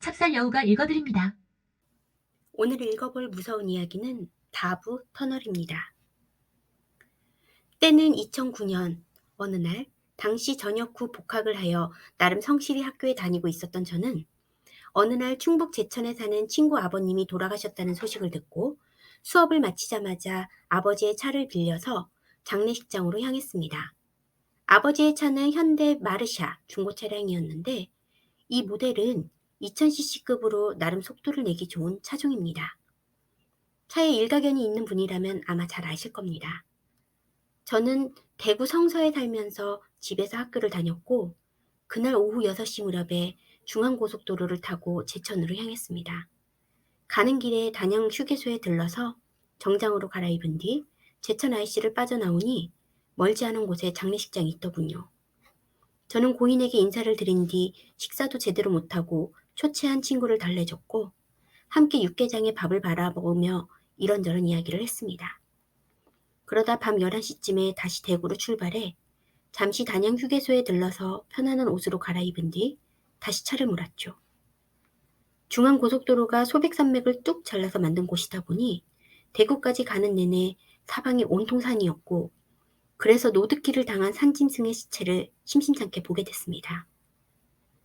찹쌀여우가 읽어드립니다. 오늘 읽어볼 무서운 이야기는 다부 터널입니다. 때는 2009년 어느 날 당시 전역 후 복학을 하여 나름 성실히 학교에 다니고 있었던 저는 어느 날 충북 제천에 사는 친구 아버님이 돌아가셨다는 소식을 듣고 수업을 마치자마자 아버지의 차를 빌려서 장례식장으로 향했습니다. 아버지의 차는 현대 마르샤 중고 차량이었는데 이 모델은 2000cc급으로 나름 속도를 내기 좋은 차종입니다. 차에 일가견이 있는 분이라면 아마 잘 아실 겁니다. 저는 대구 성서에 살면서 집에서 학교를 다녔고 그날 오후 6시 무렵에 중앙고속도로를 타고 제천으로 향했습니다. 가는 길에 단양 휴게소에 들러서 정장으로 갈아입은 뒤 제천 IC를 빠져나오니 멀지 않은 곳에 장례식장이 있더군요. 저는 고인에게 인사를 드린 뒤 식사도 제대로 못하고 초췌한 친구를 달래줬고 함께 육개장에 밥을 바라보며 이런저런 이야기를 했습니다. 그러다 밤 11시쯤에 다시 대구로 출발해 잠시 단양 휴게소에 들러서 편안한 옷으로 갈아입은 뒤 다시 차를 몰았죠. 중앙고속도로가 소백산맥을 뚝 잘라서 만든 곳이다 보니 대구까지 가는 내내 사방이 온통 산이었고 그래서 노드길을 당한 산짐승의 시체를 심심찮게 보게 됐습니다.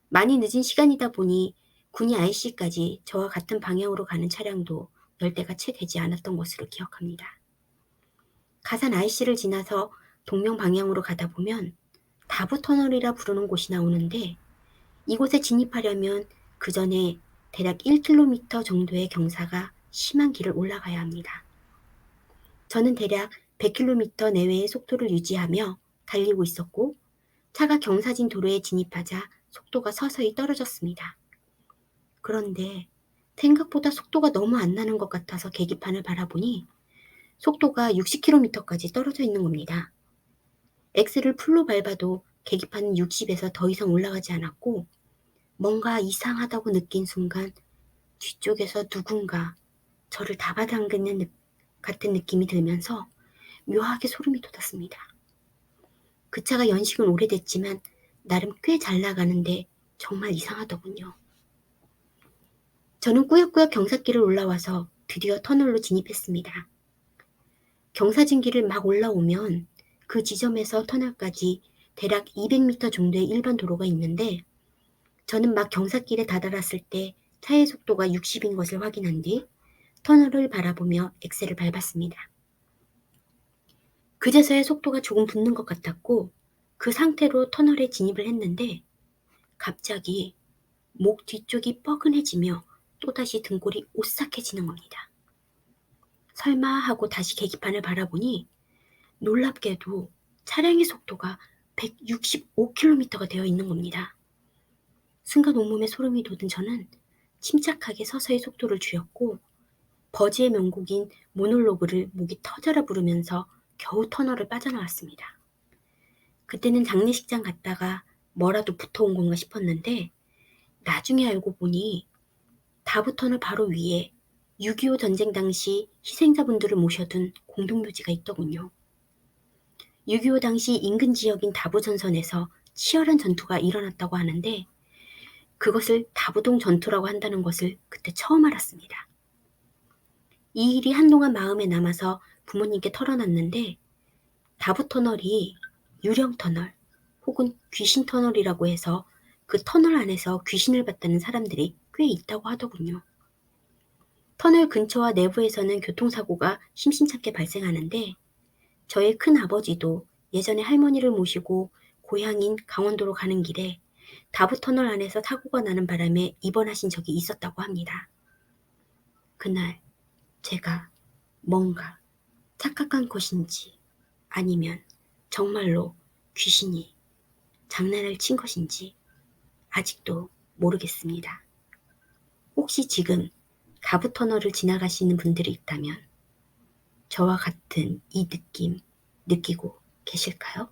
많이 늦은 시간이다 보니 군이 IC까지 저와 같은 방향으로 가는 차량도 10대가 채 되지 않았던 것으로 기억합니다. 가산 IC를 지나서 동명 방향으로 가다 보면 다부터널이라 부르는 곳이 나오는데 이곳에 진입하려면 그 전에 대략 1km 정도의 경사가 심한 길을 올라가야 합니다. 저는 대략 100km 내외의 속도를 유지하며 달리고 있었고 차가 경사진 도로에 진입하자 속도가 서서히 떨어졌습니다. 그런데 생각보다 속도가 너무 안 나는 것 같아서 계기판을 바라보니 속도가 60km까지 떨어져 있는 겁니다. 엑셀을 풀로 밟아도 계기판은 60에서 더 이상 올라가지 않았고 뭔가 이상하다고 느낀 순간 뒤쪽에서 누군가 저를 잡아당기는 같은 느낌이 들면서 묘하게 소름이 돋았습니다. 그 차가 연식은 오래됐지만 나름 꽤 잘 나가는데 정말 이상하더군요. 저는 꾸역꾸역 경사길을 올라와서 드디어 터널로 진입했습니다. 경사진 길을 막 올라오면 그 지점에서 터널까지 대략 200m 정도의 일반 도로가 있는데 저는 막 경사길에 다다랐을 때 차의 속도가 60인 것을 확인한 뒤 터널을 바라보며 엑셀을 밟았습니다. 그제서야 속도가 조금 붙는 것 같았고 그 상태로 터널에 진입을 했는데 갑자기 목 뒤쪽이 뻐근해지며 또다시 등골이 오싹해지는 겁니다. 설마 하고 다시 계기판을 바라보니 놀랍게도 차량의 속도가 165km가 되어 있는 겁니다. 순간 온몸에 소름이 돋은 저는 침착하게 서서히 속도를 줄였고 버즈의 명곡인 모놀로그를 목이 터져라 부르면서 겨우 터널을 빠져나왔습니다. 그때는 장례식장 갔다가 뭐라도 붙어온 건가 싶었는데 나중에 알고 보니 다부터널 바로 위에 6.25 전쟁 당시 희생자분들을 모셔둔 공동묘지가 있더군요. 6.25 당시 인근 지역인 다부전선에서 치열한 전투가 일어났다고 하는데 그것을 다부동 전투라고 한다는 것을 그때 처음 알았습니다. 이 일이 한동안 마음에 남아서 부모님께 털어놨는데 다부터널이 유령터널 혹은 귀신터널이라고 해서 그 터널 안에서 귀신을 봤다는 사람들이 꽤 있다고 하더군요. 터널 근처와 내부에서는 교통사고가 심심찮게 발생하는데 저의 큰아버지도 예전에 할머니를 모시고 고향인 강원도로 가는 길에 다부터널 안에서 사고가 나는 바람에 입원하신 적이 있었다고 합니다. 그날 제가 뭔가 착각한 것인지 아니면 정말로 귀신이 장난을 친 것인지 아직도 모르겠습니다. 혹시 지금 다부터널을 지나가시는 분들이 있다면 저와 같은 이 느낌 느끼고 계실까요?